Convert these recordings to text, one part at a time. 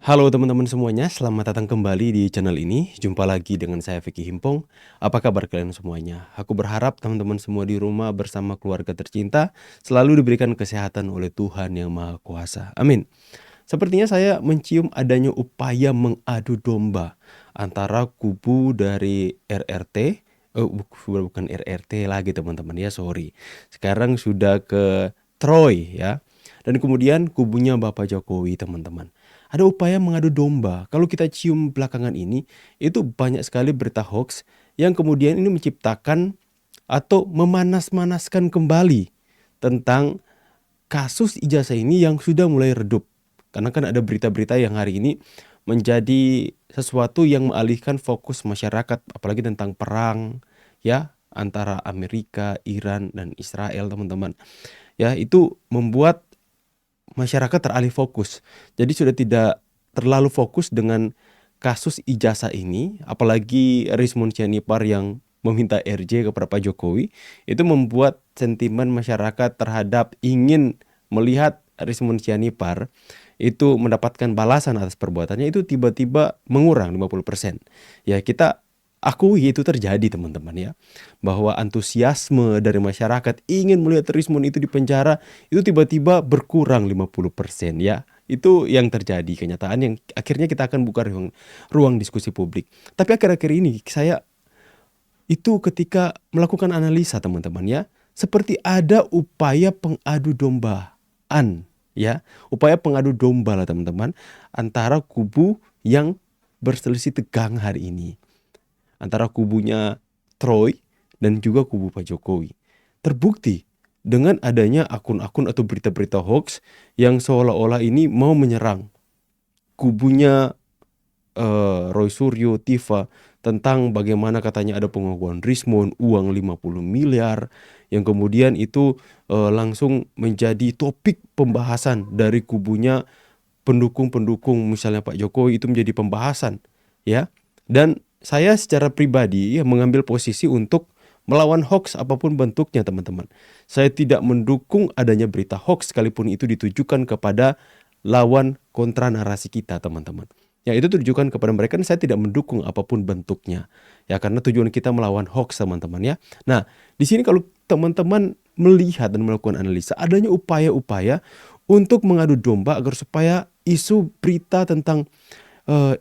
Halo teman-teman semuanya, selamat datang kembali di channel ini. Jumpa lagi dengan saya Vicky Himpong. Apa kabar kalian semuanya? Aku berharap teman-teman semua di rumah bersama keluarga tercinta selalu diberikan kesehatan oleh Tuhan Yang Maha Kuasa. Amin. Sepertinya saya mencium adanya upaya mengadu domba antara kubu dari RRT, bukan RRT lagi teman-teman ya, sorry. Sekarang sudah ke Troy ya. Dan kemudian kubunya Bapak Jokowi teman-teman. Ada upaya mengadu domba. Kalau kita cium belakangan ini, itu banyak sekali berita hoax yang kemudian ini menciptakan atau memanas-manaskan kembali tentang kasus ijazah ini yang sudah mulai redup. Karena kan ada berita-berita yang hari ini menjadi sesuatu yang mengalihkan fokus masyarakat, apalagi tentang perang ya antara Amerika, Iran dan Israel, teman-teman. Ya, itu membuat masyarakat teralih fokus. Jadi sudah tidak terlalu fokus dengan kasus ijazah ini, apalagi Rismon Sianipar yang meminta RJ kepada Pak Jokowi, itu membuat sentimen masyarakat terhadap ingin melihat Rismon Sianipar itu mendapatkan balasan atas perbuatannya itu tiba-tiba mengurang 50%. Ya, kita akui itu terjadi teman-teman ya. Bahwa antusiasme dari masyarakat ingin melihat Rismon itu di penjara itu tiba-tiba berkurang 50% ya. Itu yang terjadi kenyataan yang akhirnya kita akan buka ruang diskusi publik. Tapi akhir-akhir ini saya itu ketika melakukan analisa teman-teman ya, seperti ada upaya pengadu dombaan ya, upaya pengadu domba lah teman-teman antara kubu yang berselisih tegang hari ini, antara kubunya Troy dan juga kubu Pak Jokowi. Terbukti dengan adanya akun-akun atau berita-berita hoax yang seolah-olah ini mau menyerang kubunya Roy Suryo, Tifa, tentang bagaimana katanya ada pengakuan Rismon uang 50 miliar yang kemudian itu langsung menjadi topik pembahasan dari kubunya pendukung-pendukung misalnya Pak Jokowi, itu menjadi pembahasan ya. Dan saya secara pribadi ya mengambil posisi untuk melawan hoax apapun bentuknya teman-teman. Saya tidak mendukung adanya berita hoax sekalipun itu ditujukan kepada lawan kontra narasi kita teman-teman. Ya, itu ditujukan kepada mereka dan saya tidak mendukung apapun bentuknya. Ya, karena tujuan kita melawan hoax teman-teman ya. Nah, di sini kalau teman-teman melihat dan melakukan analisa adanya upaya-upaya untuk mengadu domba agar supaya isu berita tentang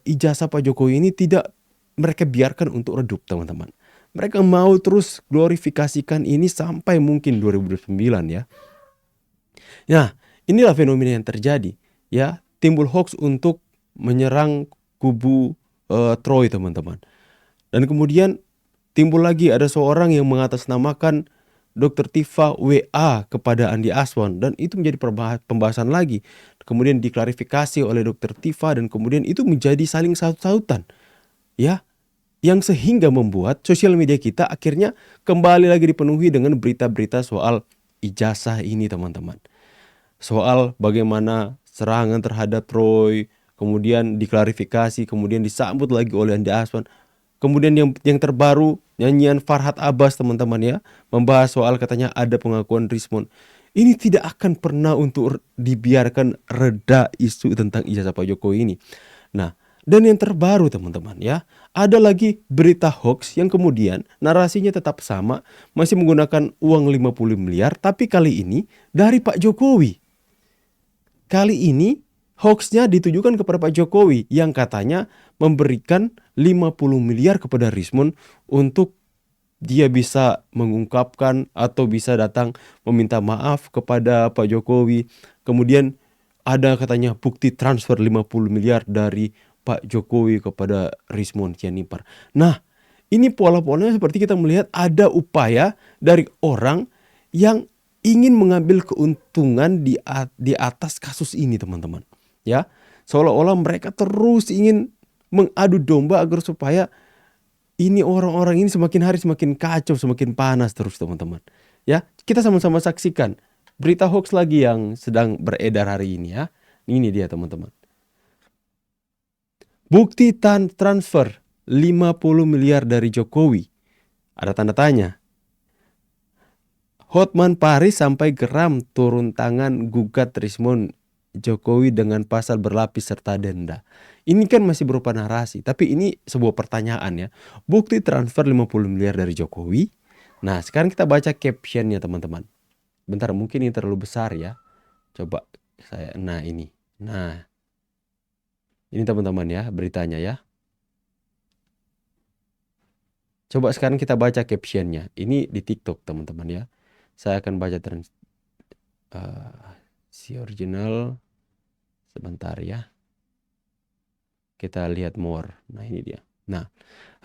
ijazah Pak Jokowi ini tidak mereka biarkan untuk redup teman-teman. Mereka mau terus glorifikasikan ini sampai mungkin 2009 ya. Nah, inilah fenomena yang terjadi ya, timbul hoax untuk menyerang kubu Troy teman-teman. Dan kemudian timbul lagi ada seorang yang mengatasnamakan Dr. Tifa WA kepada Andi Aswan dan itu menjadi pembahasan lagi. Kemudian diklarifikasi oleh Dr. Tifa dan kemudian itu menjadi saling saut-sautan. Ya, yang sehingga membuat sosial media kita akhirnya kembali lagi dipenuhi dengan berita-berita soal ijazah ini teman-teman. Soal bagaimana serangan terhadap Roy, kemudian diklarifikasi, kemudian disambut lagi oleh Andi Aswan. Kemudian yang terbaru nyanyian Farhad Abbas teman-teman ya, membahas soal katanya ada pengakuan Rismon. Ini tidak akan pernah untuk dibiarkan reda isu tentang ijazah Pak Jokowi ini. Nah, dan yang terbaru teman-teman ya, ada lagi berita hoax yang kemudian narasinya tetap sama, masih menggunakan uang 50 miliar, tapi kali ini dari Pak Jokowi. Kali ini hoaxnya ditujukan kepada Pak Jokowi yang katanya memberikan 50 miliar kepada Rismon untuk dia bisa mengungkapkan atau bisa datang meminta maaf kepada Pak Jokowi. Kemudian ada katanya bukti transfer 50 miliar dari Pak Jokowi kepada Rismon Sianipar. Nah, ini pola-polanya seperti kita melihat ada upaya dari orang yang ingin mengambil keuntungan di atas kasus ini teman-teman. Ya, seolah-olah mereka terus ingin mengadu domba agar supaya ini orang-orang ini semakin hari semakin kacau, semakin panas terus teman-teman. Ya, kita sama-sama saksikan berita hoax lagi yang sedang beredar hari ini ya. Ini dia teman-teman. Bukti transfer 50 miliar dari Jokowi. Ada tanda tanya. Hotman Paris sampai geram turun tangan gugat Rismon Jokowi dengan pasal berlapis serta denda. Ini kan masih berupa narasi, tapi ini sebuah pertanyaan ya. Bukti transfer 50 miliar dari Jokowi. Nah, sekarang kita baca captionnya teman-teman. Bentar, mungkin ini terlalu besar ya. Coba nah ini. Nah, ini teman-teman ya beritanya ya. Coba sekarang kita baca captionnya. Ini di TikTok teman-teman ya. Saya akan baca si original. Sebentar ya. Kita lihat more. Nah ini dia. Nah,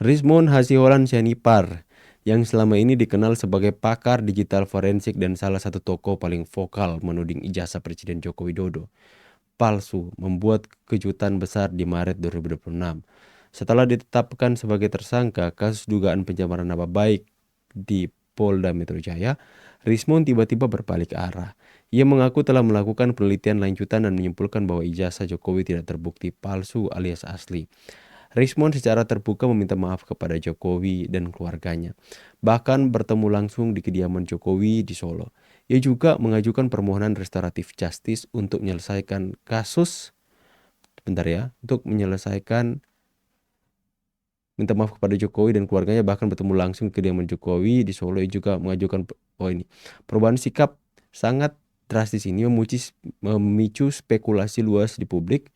Rismon Hasihorang Sianipar yang selama ini dikenal sebagai pakar digital forensik dan salah satu tokoh paling vokal menuding ijazah Presiden Joko Widodo palsu membuat kejutan besar di Maret 2026. Setelah ditetapkan sebagai tersangka kasus dugaan pencemaran nama baik di Polda Metro Jaya, Rismon tiba-tiba berbalik arah. Ia mengaku telah melakukan penelitian lanjutan dan menyimpulkan bahwa ijazah Jokowi tidak terbukti palsu alias asli. Rismon secara terbuka meminta maaf kepada Jokowi dan keluarganya. Bahkan bertemu langsung di kediaman Jokowi di Solo. Ia juga mengajukan permohonan restoratif justice untuk menyelesaikan kasus. Bentar ya, untuk menyelesaikan minta maaf kepada Jokowi dan keluarganya, bahkan bertemu langsung ke kediaman Jokowi di Solo. Ia juga mengajukan perubahan sikap sangat drastis ini memicu spekulasi luas di publik.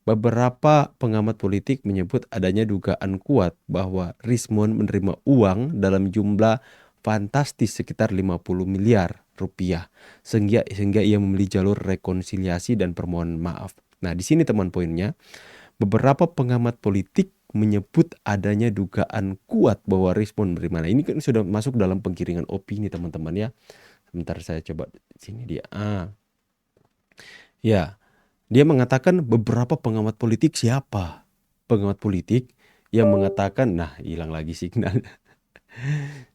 Beberapa pengamat politik menyebut adanya dugaan kuat bahwa Rismon menerima uang dalam jumlah fantastis sekitar 50 miliar rupiah sehingga ia memilih jalur rekonsiliasi dan permohonan maaf. Nah, di sini teman poinnya, beberapa pengamat politik menyebut adanya dugaan kuat bahwa Rismon menerima. Nah, ini kan sudah masuk dalam penggiringan opini teman-teman ya. Sebentar saya coba sini dia. Ya. Dia mengatakan beberapa pengamat politik siapa? Pengamat politik yang mengatakan, nah hilang lagi signal.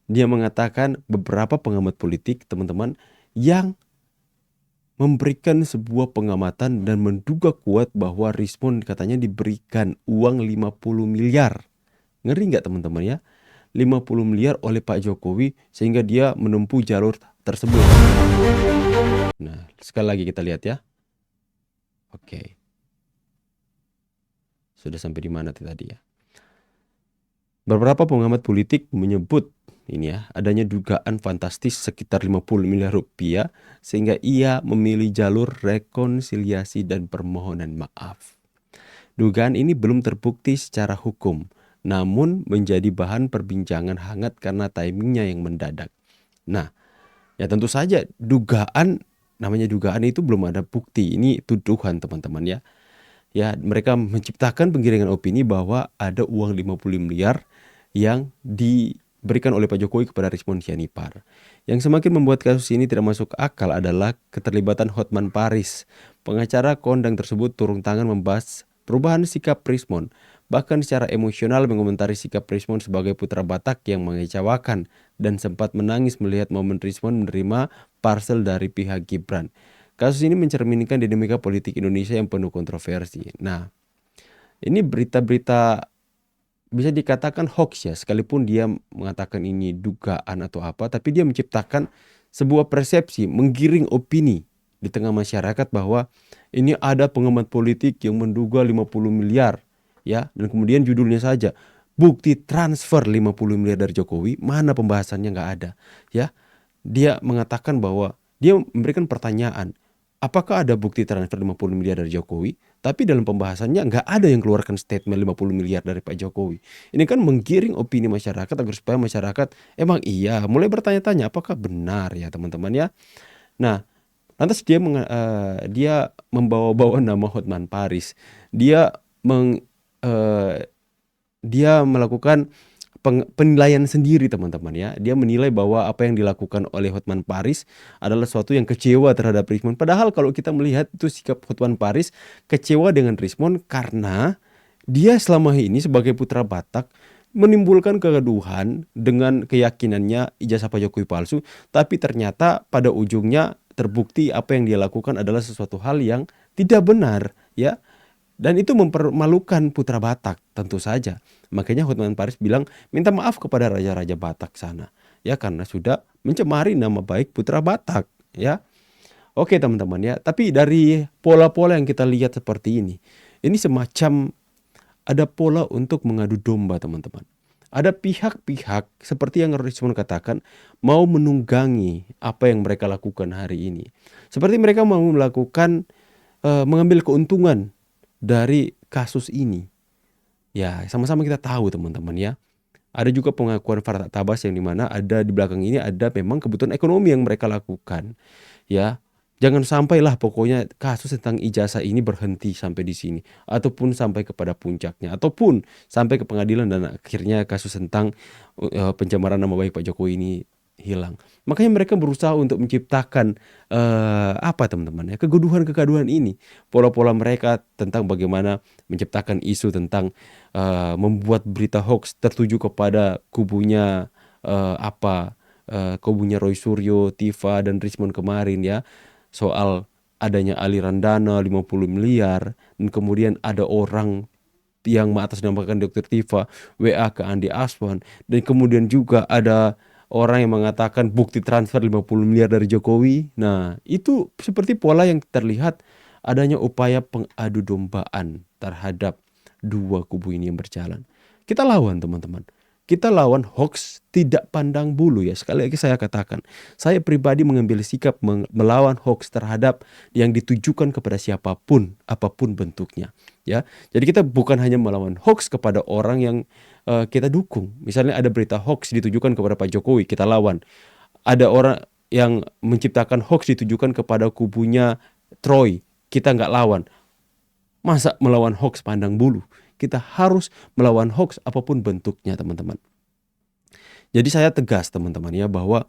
Dia mengatakan beberapa pengamat politik teman-teman yang memberikan sebuah pengamatan dan menduga kuat bahwa Rismon katanya diberikan uang 50 miliar. Ngeri nggak teman-teman ya? 50 miliar oleh Pak Jokowi sehingga dia menempuh jalur tersebut. Nah, sekali lagi kita lihat ya. Oke. Sudah sampai di mana tadi ya? Beberapa pengamat politik menyebut ini ya, adanya dugaan fantastis sekitar 50 miliar rupiah sehingga ia memilih jalur rekonsiliasi dan permohonan maaf. Dugaan ini belum terbukti secara hukum, namun menjadi bahan perbincangan hangat karena timingnya yang mendadak. Nah, ya tentu saja namanya dugaan itu belum ada bukti. Ini tuduhan teman-teman ya. Ya, mereka menciptakan penggiringan opini bahwa ada uang 50 miliar yang diberikan oleh Pak Jokowi kepada Rismon Sianipar. Yang semakin membuat kasus ini tidak masuk akal adalah keterlibatan Hotman Paris. Pengacara kondang tersebut turun tangan membahas perubahan sikap Rismon. Bahkan secara emosional mengomentari sikap Rismon sebagai putra Batak yang mengecewakan dan sempat menangis melihat momen Rismon menerima parsel dari pihak Gibran. Kasus ini mencerminkan dinamika politik Indonesia yang penuh kontroversi. Nah, ini berita-berita bisa dikatakan hoax ya, sekalipun dia mengatakan ini dugaan atau apa, tapi dia menciptakan sebuah persepsi, menggiring opini di tengah masyarakat bahwa ini ada pengamat politik yang menduga 50 miliar ya, dan kemudian judulnya saja bukti transfer 50 miliar dari Jokowi, mana pembahasannya nggak ada ya. Dia mengatakan bahwa dia memberikan pertanyaan, apakah ada bukti transfer 50 miliar dari Jokowi? Tapi dalam pembahasannya nggak ada yang keluarkan statement 50 miliar dari Pak Jokowi. Ini kan menggiring opini masyarakat agar supaya masyarakat emang iya mulai bertanya-tanya apakah benar ya teman-teman ya. Nah, lantas dia membawa-bawa nama Hotman Paris. Dia melakukan penilaian sendiri teman-teman ya. Dia menilai bahwa apa yang dilakukan oleh Hotman Paris adalah sesuatu yang kecewa terhadap Rismon. Padahal kalau kita melihat itu sikap Hotman Paris kecewa dengan Rismon karena dia selama ini sebagai putra Batak menimbulkan kegaduhan dengan keyakinannya ijazah Pak Jokowi palsu. Tapi ternyata pada ujungnya terbukti apa yang dia lakukan adalah sesuatu hal yang tidak benar ya. Dan itu mempermalukan putra Batak tentu saja. Makanya Hotman Paris bilang minta maaf kepada raja-raja Batak sana. Ya karena sudah mencemari nama baik putra Batak. Ya. Oke teman-teman ya, tapi dari pola-pola yang kita lihat seperti ini semacam ada pola untuk mengadu domba teman-teman. Ada pihak-pihak seperti yang Richmond katakan mau menunggangi apa yang mereka lakukan hari ini. Seperti mereka mau melakukan mengambil keuntungan dari kasus ini. Ya, sama-sama kita tahu teman-teman ya. Ada juga pengakuan Farhad Tabas yang dimana ada di belakang ini ada memang kebutuhan ekonomi yang mereka lakukan. Ya, jangan sampailah pokoknya kasus tentang ijazah ini berhenti sampai di sini, ataupun sampai kepada puncaknya, ataupun sampai ke pengadilan dan akhirnya kasus tentang pencemaran nama baik Pak Jokowi ini hilang. Makanya mereka berusaha untuk menciptakan apa teman-teman ya, kegaduhan-kegaduhan ini. Pola-pola mereka tentang bagaimana menciptakan isu tentang membuat berita hoax tertuju kepada kubunya kubunya Roy Suryo, Tifa dan Richmond kemarin ya, soal adanya aliran dana 50 miliar dan kemudian ada orang yang mengatasnamakan Dr. Tifa WA ke Andi Aswan, dan kemudian juga ada orang yang mengatakan bukti transfer 50 miliar dari Jokowi. Nah, itu seperti pola yang terlihat adanya upaya pengadu dombaan terhadap dua kubu ini yang berjalan. Kita lawan teman-teman. Kita lawan hoax tidak pandang bulu ya. Sekali lagi saya katakan, saya pribadi mengambil sikap melawan hoax terhadap yang ditujukan kepada siapapun, apapun bentuknya. Ya, jadi kita bukan hanya melawan hoax kepada orang yang kita dukung. Misalnya ada berita hoax ditujukan kepada Pak Jokowi, kita lawan. Ada orang yang menciptakan hoax ditujukan kepada kubunya Troy, kita nggak lawan. Masa melawan hoax pandang bulu? Kita harus melawan hoax apapun bentuknya teman-teman. Jadi saya tegas teman-teman ya, bahwa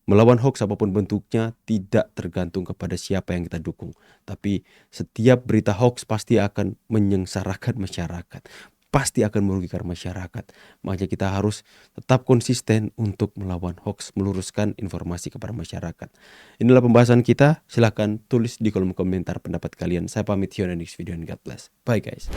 melawan hoax apapun bentuknya tidak tergantung kepada siapa yang kita dukung. Tapi setiap berita hoax pasti akan menyengsarakan masyarakat. Pasti akan merugikan masyarakat. Makanya kita harus tetap konsisten untuk melawan hoax, meluruskan informasi kepada masyarakat. Inilah pembahasan kita. Silahkan tulis di kolom komentar pendapat kalian. Saya pamit, see you on the next video and God bless. Bye guys.